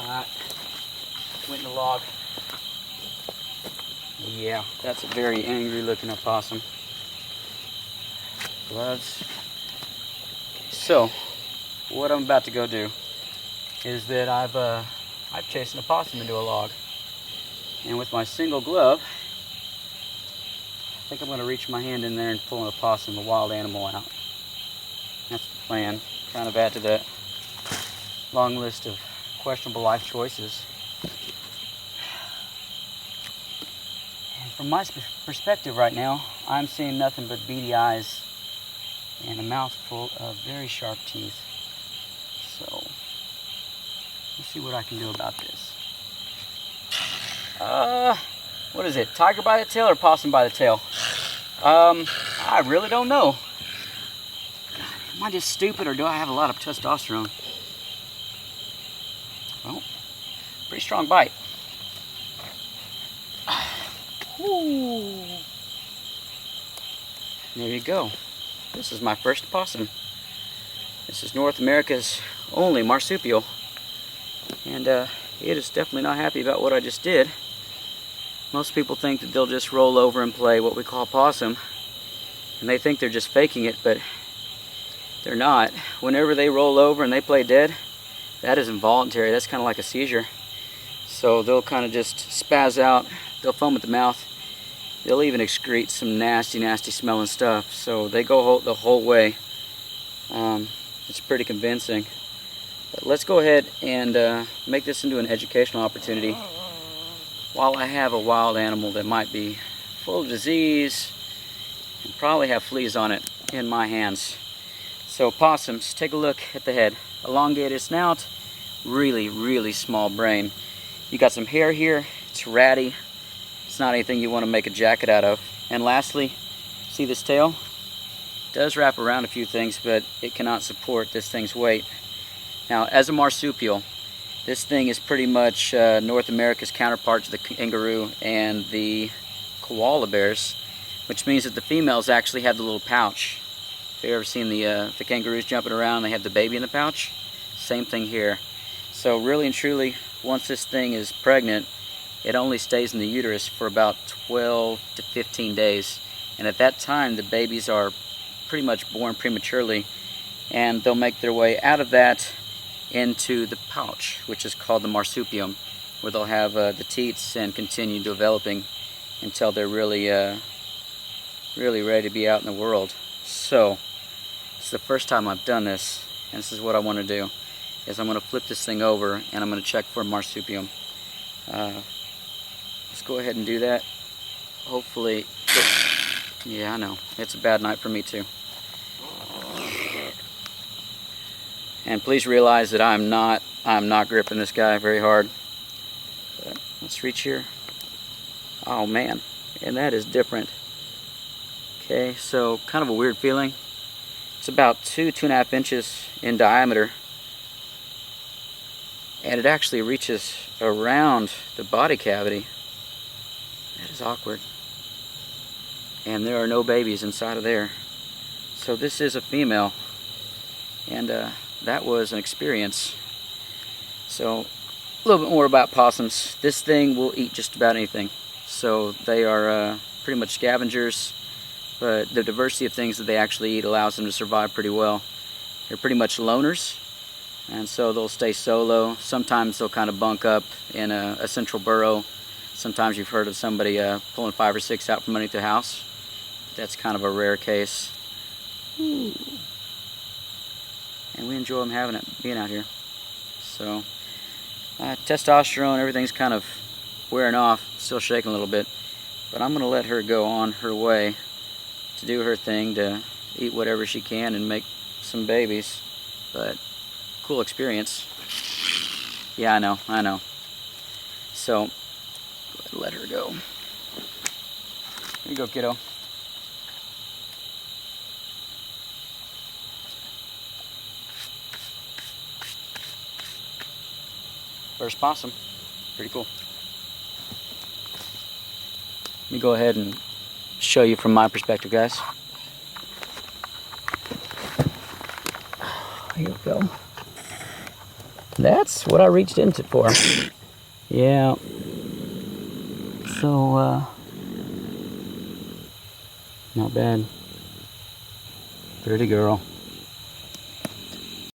Alright, went in the log. Yeah, that's a very angry looking opossum. Gloves. So, what I'm about to go do is that I've chased an opossum into a log. And with my single glove, I think I'm going to reach my hand in there and pull an opossum, a wild animal, out. That's the plan. Kind of add to that long list of questionable life choices. And from my perspective right now, I'm seeing nothing but beady eyes and a mouthful of very sharp teeth. So, let's see what I can do about this. What is it? Tiger by the tail or possum by the tail? I really don't know. God, am I just stupid or do I have a lot of testosterone? Well, pretty strong bite. Ooh. There you go. This is my first opossum. This is North America's only marsupial. And it is definitely not happy about what I just did. Most people think that they'll just roll over and play what we call possum. And they think they're just faking it, but they're not. Whenever they roll over and they play dead, that is involuntary. That's kind of like a seizure. So they'll kind of just spaz out. They'll foam at the mouth. They'll even excrete some nasty, nasty smelling stuff. So they go the whole way. It's pretty convincing. But let's go ahead and make this into an educational opportunity. While I have a wild animal that might be full of disease and probably have fleas on it in my hands. So possums, take a look at the head. Elongated snout, really, really small brain. You got some hair here, it's ratty. It's not anything you want to make a jacket out of. And lastly, see this tail? It does wrap around a few things, but it cannot support this thing's weight. Now, as a marsupial, this thing is pretty much North America's counterpart to the kangaroo and the koala bears, which means that the females actually have the little pouch. Have you ever seen the kangaroos jumping around? They have the baby in the pouch. Same thing here. So really and truly, once this thing is pregnant, it only stays in the uterus for about 12 to 15 days. And at that time, the babies are pretty much born prematurely, and they'll make their way out of that into the pouch, which is called the marsupium, where they'll have the teats and continue developing until they're really ready to be out in the world. So, it's the first time I've done this, and this is what I want to do, is I'm going to flip this thing over and I'm going to check for marsupium. Let's go ahead and do that. Hopefully, yeah, I know, it's a bad night for me too. And please realize that I'm not gripping this guy very hard. But let's reach here. Oh man, and that is different. Okay, so kind of a weird feeling. It's about 2.5 inches in diameter. And it actually reaches around the body cavity. That is awkward. And there are no babies inside of there. So this is a female. And that was an experience. So a little bit more about possums. This thing will eat just about anything. So they are pretty much scavengers, but the diversity of things that they actually eat allows them to survive pretty well. They're pretty much loners, and so they'll stay solo. Sometimes they'll kind of bunk up in a central burrow. Sometimes you've heard of somebody pulling 5 or 6 out from underneath the house. That's kind of a rare case. Ooh. And we enjoy them being out here. So testosterone, everything's kind of wearing off, still shaking a little bit, but I'm going to let her go on her way to do her thing, to eat whatever she can and make some babies. But cool experience. Yeah, I know. So go ahead and let her go. Here you go, kiddo. First possum. Pretty cool. Let me go ahead and show you from my perspective, guys. Here we go. That's what I reached into for. Yeah. So, not bad. Pretty girl.